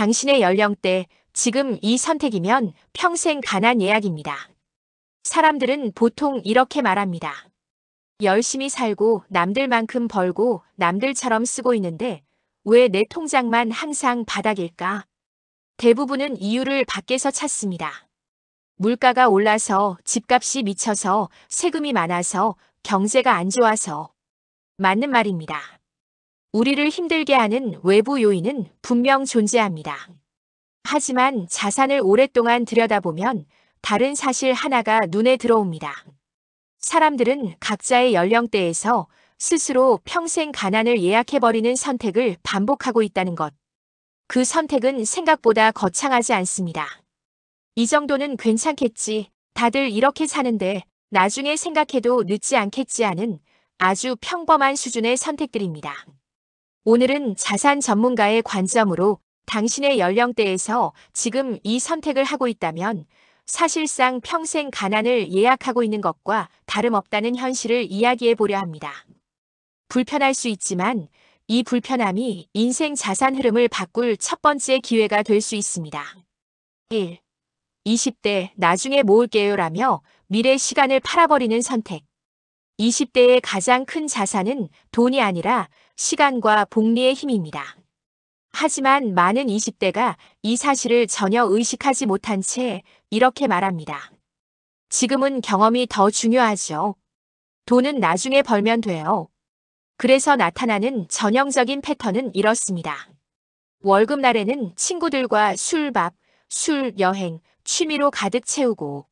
당신의 연령대, 지금 이 선택이면 평생 가난 예약입니다. 사람들은 보통 이렇게 말합니다. 열심히 살고 남들만큼 벌고 남들처럼 쓰고 있는데 왜 내 통장만 항상 바닥일까? 대부분은 이유를 밖에서 찾습니다. 물가가 올라서, 집값이 미쳐서, 세금이 많아서, 경제가 안 좋아서. 맞는 말입니다. 우리를 힘들게 하는 외부 요인은 분명 존재합니다. 하지만 자산을 오랫동안 들여다보면 다른 사실 하나가 눈에 들어옵니다. 사람들은 각자의 연령대에서 스스로 평생 가난을 예약해버리는 선택을 반복하고 있다는 것. 그 선택은 생각보다 거창하지 않습니다. 이 정도는 괜찮겠지, 다들 이렇게 사는데 나중에 생각해도 늦지 않겠지 하는 아주 평범한 수준의 선택들입니다. 오늘은 자산 전문가의 관점으로 당신의 연령대에서 지금 이 선택을 하고 있다면 사실상 평생 가난을 예약하고 있는 것과 다름없다는 현실을 이야기해 보려 합니다. 불편할 수 있지만 이 불편함이 인생 자산 흐름을 바꿀 첫 번째 기회가 될 수 있습니다. 1. 20대 나중에 모을게요라며 미래 시간을 팔아버리는 선택. 20대의 가장 큰 자산은 돈이 아니라 시간과 복리의 힘입니다. 하지만 많은 20대가 이 사실을 전혀 의식하지 못한 채 이렇게 말합니다. 지금은 경험이 더 중요하죠. 돈은 나중에 벌면 돼요. 그래서 나타나는 전형적인 패턴은 이렇습니다. 월급날에는 친구들과 술밥, 술, 여행, 취미로 가득 채우고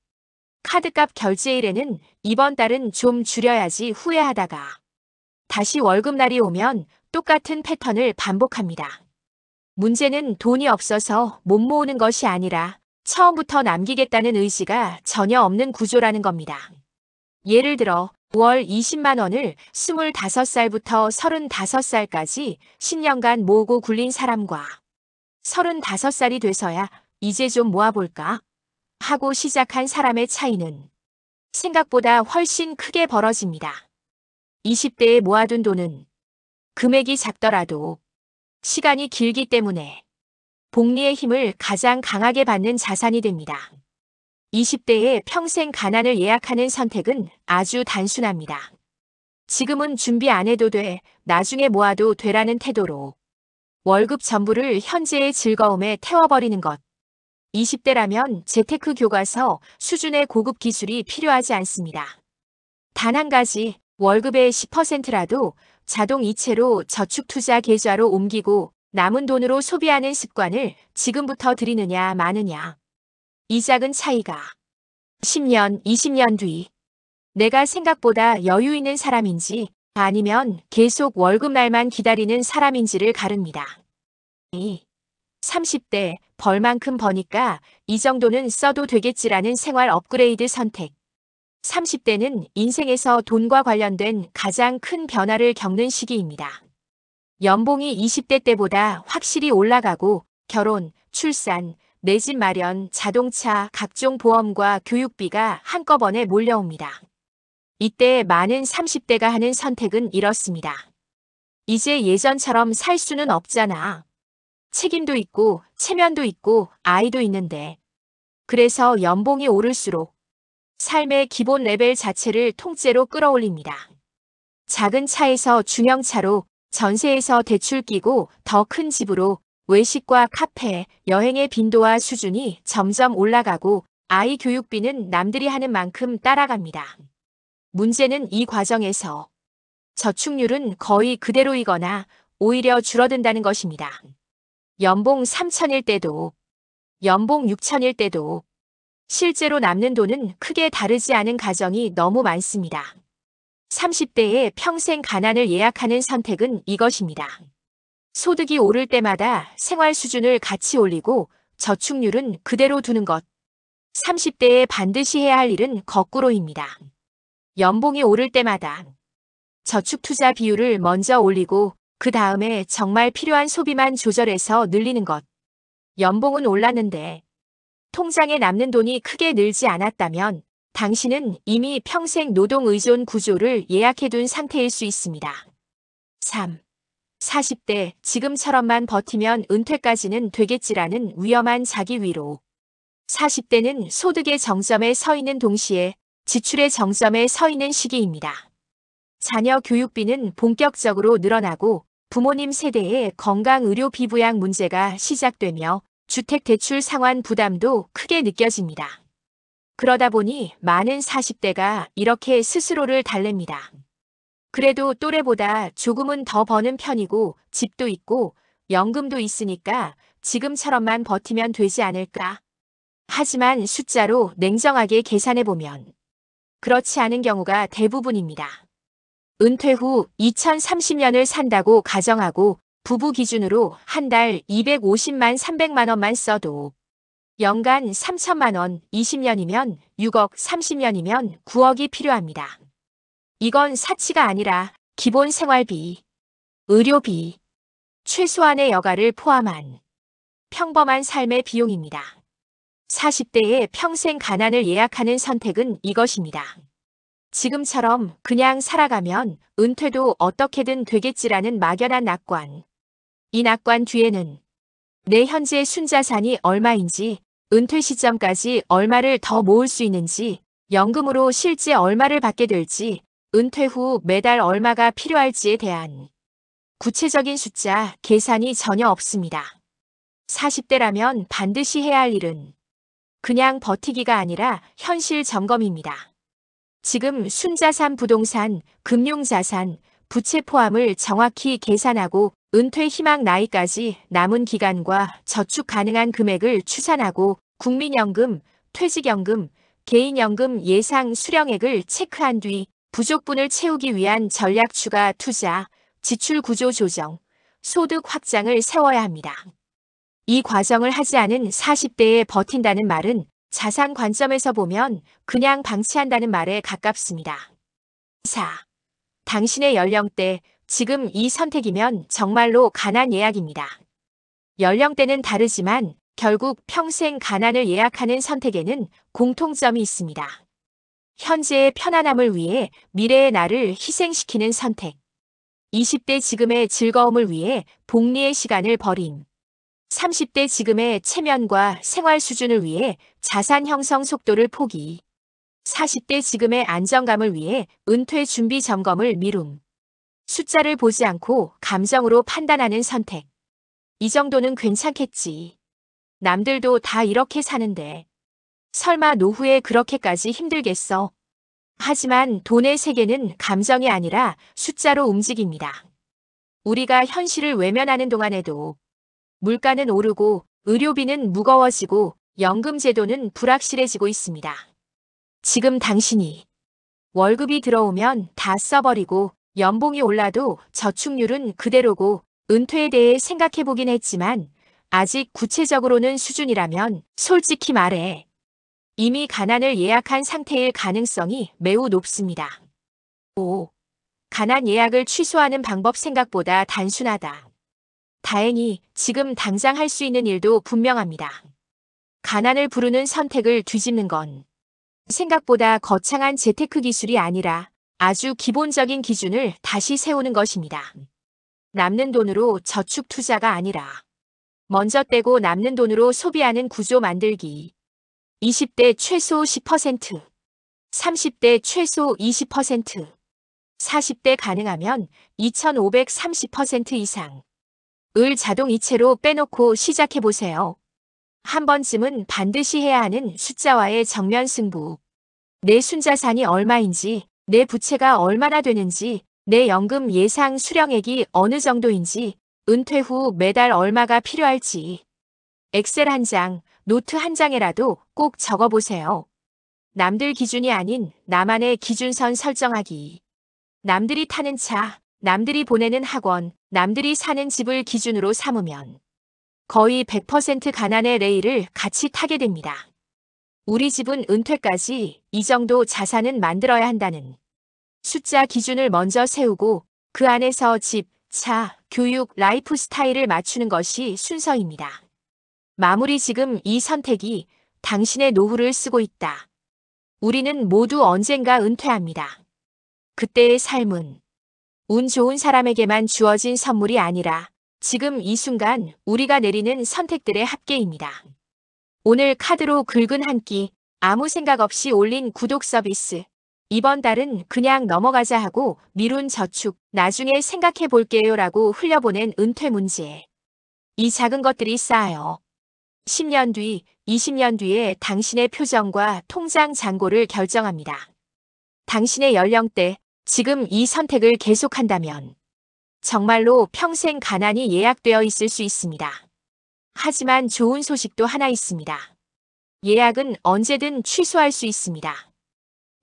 카드값 결제일에는 이번 달은 좀 줄여야지 후회하다가 다시 월급날이 오면 똑같은 패턴을 반복합니다. 문제는 돈이 없어서 못 모으는 것이 아니라 처음부터 남기겠다는 의지가 전혀 없는 구조라는 겁니다. 예를 들어 월 20만 원을 25살부터 35살까지 10년간 모으고 굴린 사람과 35살이 돼서야 이제 좀 모아볼까 하고 시작한 사람의 차이는 생각보다 훨씬 크게 벌어집니다. 20대에 모아둔 돈은 금액이 작더라도 시간이 길기 때문에 복리의 힘을 가장 강하게 받는 자산이 됩니다. 20대에 평생 가난을 예약하는 선택은 아주 단순합니다. 지금은 준비 안 해도 돼, 나중에 모아도 되라는 태도로 월급 전부를 현재의 즐거움에 태워버리는 것. 20대라면 재테크 교과서 수준의 고급 기술이 필요하지 않습니다. 단 한 가지, 월급의 10%라도 자동 이체로 저축투자 계좌로 옮기고 남은 돈으로 소비하는 습관을 지금부터 들이느냐 마느냐. 이 작은 차이가 10년, 20년 뒤 내가 생각보다 여유 있는 사람인지 아니면 계속 월급날만 기다리는 사람인지를 가릅니다. 30대 벌만큼 버니까 이 정도는 써도 되겠지라는 생활 업그레이드 선택. 30대는 인생에서 돈과 관련된 가장 큰 변화를 겪는 시기입니다. 연봉이 20대 때보다 확실히 올라가고 결혼, 출산, 내 집 마련, 자동차, 각종 보험과 교육비가 한꺼번에 몰려옵니다. 이때 많은 30대가 하는 선택은 이렇습니다. 이제 예전처럼 살 수는 없잖아. 책임도 있고 체면도 있고 아이도 있는데. 그래서 연봉이 오를수록 삶의 기본 레벨 자체를 통째로 끌어올립니다. 작은 차에서 중형차로, 전세에서 대출 끼고 더 큰 집으로, 외식과 카페, 여행의 빈도와 수준이 점점 올라가고 아이 교육비는 남들이 하는 만큼 따라갑니다. 문제는 이 과정에서 저축률은 거의 그대로이거나 오히려 줄어든다는 것입니다. 연봉 3천일 때도, 연봉 6천일 때도 실제로 남는 돈은 크게 다르지 않은 가정이 너무 많습니다. 30대의 평생 가난을 예약하는 선택은 이것입니다. 소득이 오를 때마다 생활 수준을 같이 올리고 저축률은 그대로 두는 것. 30대에 반드시 해야 할 일은 거꾸로입니다. 연봉이 오를 때마다 저축 투자 비율을 먼저 올리고 그 다음에 정말 필요한 소비만 조절해서 늘리는 것. 연봉은 올랐는데 통장에 남는 돈이 크게 늘지 않았다면 당신은 이미 평생 노동 의존 구조를 예약해둔 상태일 수 있습니다. 3. 40대 지금처럼만 버티면 은퇴까지는 되겠지라는 위험한 자기 위로. 40대는 소득의 정점에 서 있는 동시에 지출의 정점에 서 있는 시기입니다. 자녀 교육비는 본격적으로 늘어나고 부모님 세대의 건강 의료 비부양 문제가 시작되며 주택대출 상환 부담도 크게 느껴집니다. 그러다 보니 많은 40대가 이렇게 스스로를 달랩니다. 그래도 또래보다 조금은 더 버는 편이고 집도 있고 연금도 있으니까 지금처럼만 버티면 되지 않을까? 하지만 숫자로 냉정하게 계산해보면 그렇지 않은 경우가 대부분입니다. 은퇴 후 2030년을 산다고 가정하고 부부 기준으로 한 달 250만 300만 원만 써도 연간 3천만 원, 20년이면 6억, 30년이면 9억이 필요합니다. 이건 사치가 아니라 기본 생활비, 의료비, 최소한의 여가를 포함한 평범한 삶의 비용입니다. 40대의 평생 가난을 예약하는 선택은 이것입니다. 지금처럼 그냥 살아가면 은퇴도 어떻게든 되겠지라는 막연한 낙관. 이 낙관 뒤에는 내 현재 순자산이 얼마인지, 은퇴 시점까지 얼마를 더 모을 수 있는지, 연금으로 실제 얼마를 받게 될지, 은퇴 후 매달 얼마가 필요할지에 대한 구체적인 숫자, 계산이 전혀 없습니다. 40대라면 반드시 해야 할 일은 그냥 버티기가 아니라 현실 점검입니다. 지금 순자산 부동산, 금융자산, 부채 포함을 정확히 계산하고 은퇴 희망 나이까지 남은 기간과 저축 가능한 금액을 추산하고 국민연금, 퇴직연금, 개인연금 예상 수령액을 체크한 뒤 부족분을 채우기 위한 전략 추가 투자, 지출 구조 조정, 소득 확장을 세워야 합니다. 이 과정을 하지 않은 40대에 버틴다는 말은 자산 관점에서 보면 그냥 방치한다는 말에 가깝습니다. 4. 당신의 연령대, 지금 이 선택이면 정말로 가난 예약입니다. 연령대는 다르지만 결국 평생 가난을 예약하는 선택에는 공통점이 있습니다. 현재의 편안함을 위해 미래의 나를 희생시키는 선택. 20대 지금의 즐거움을 위해 복리의 시간을 버림. 30대 지금의 체면과 생활 수준을 위해 자산 형성 속도를 포기. 40대 지금의 안정감을 위해 은퇴 준비 점검을 미룸. 숫자를 보지 않고 감정으로 판단하는 선택. 이 정도는 괜찮겠지. 남들도 다 이렇게 사는데. 설마 노후에 그렇게까지 힘들겠어? 하지만 돈의 세계는 감정이 아니라 숫자로 움직입니다. 우리가 현실을 외면하는 동안에도 물가는 오르고 의료비는 무거워지고 연금 제도는 불확실해지고 있습니다. 지금 당신이 월급이 들어오면 다 써버리고 연봉이 올라도 저축률은 그대로고 은퇴에 대해 생각해보긴 했지만 아직 구체적으로는 수준이라면 솔직히 말해 이미 가난을 예약한 상태일 가능성이 매우 높습니다. 5. 가난 예약을 취소하는 방법 생각보다 단순하다. 다행히 지금 당장 할 수 있는 일도 분명합니다. 가난을 부르는 선택을 뒤집는 건 생각보다 거창한 재테크 기술이 아니라 아주 기본적인 기준을 다시 세우는 것입니다. 남는 돈으로 저축 투자가 아니라 먼저 떼고 남는 돈으로 소비하는 구조 만들기. 20대 최소 10%, 30대 최소 20%, 40대 가능하면 2530% 이상. 을 자동 이체로 빼놓고 시작해보세요. 한 번쯤은 반드시 해야 하는 숫자와의 정면 승부. 내 순자산이 얼마인지, 내 부채가 얼마나 되는지, 내 연금 예상 수령액이 어느 정도인지, 은퇴 후 매달 얼마가 필요할지. 엑셀 한 장, 노트 한 장에라도 꼭 적어보세요. 남들 기준이 아닌 나만의 기준선 설정하기. 남들이 타는 차, 남들이 보내는 학원, 남들이 사는 집을 기준으로 삼으면 거의 100% 가난의 레일을 같이 타게 됩니다. 우리 집은 은퇴까지 이 정도 자산은 만들어야 한다는 숫자 기준을 먼저 세우고 그 안에서 집, 차, 교육, 라이프 스타일을 맞추는 것이 순서입니다. 마무리. 지금 이 선택이 당신의 노후를 쓰고 있다. 우리는 모두 언젠가 은퇴합니다. 그때의 삶은 운 좋은 사람에게만 주어진 선물이 아니라 지금 이 순간 우리가 내리는 선택들의 합계입니다. 오늘 카드로 긁은 한 끼, 아무 생각 없이 올린 구독 서비스. 이번 달은 그냥 넘어가자 하고 미룬 저축, 나중에 생각해 볼게요 라고 흘려보낸 은퇴 문제. 이 작은 것들이 쌓여 10년 뒤, 20년 뒤에 당신의 표정과 통장 잔고를 결정합니다. 당신의 연령대, 지금 이 선택을 계속한다면 정말로 평생 가난이 예약되어 있을 수 있습니다. 하지만 좋은 소식도 하나 있습니다. 예약은 언제든 취소할 수 있습니다.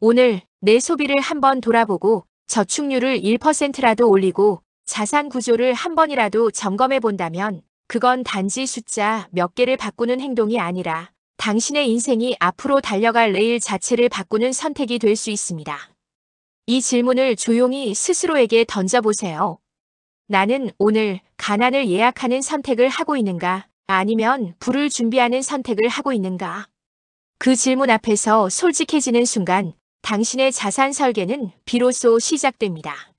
오늘 내 소비를 한번 돌아보고 저축률을 1%라도 올리고 자산 구조를 한 번이라도 점검해 본다면 그건 단지 숫자 몇 개를 바꾸는 행동이 아니라 당신의 인생이 앞으로 달려갈 레일 자체를 바꾸는 선택이 될 수 있습니다. 이 질문을 조용히 스스로에게 던져보세요. 나는 오늘 가난을 예약하는 선택을 하고 있는가? 아니면 불을 준비하는 선택을 하고 있는가? 그 질문 앞에서 솔직해지는 순간 당신의 자산 설계는 비로소 시작됩니다.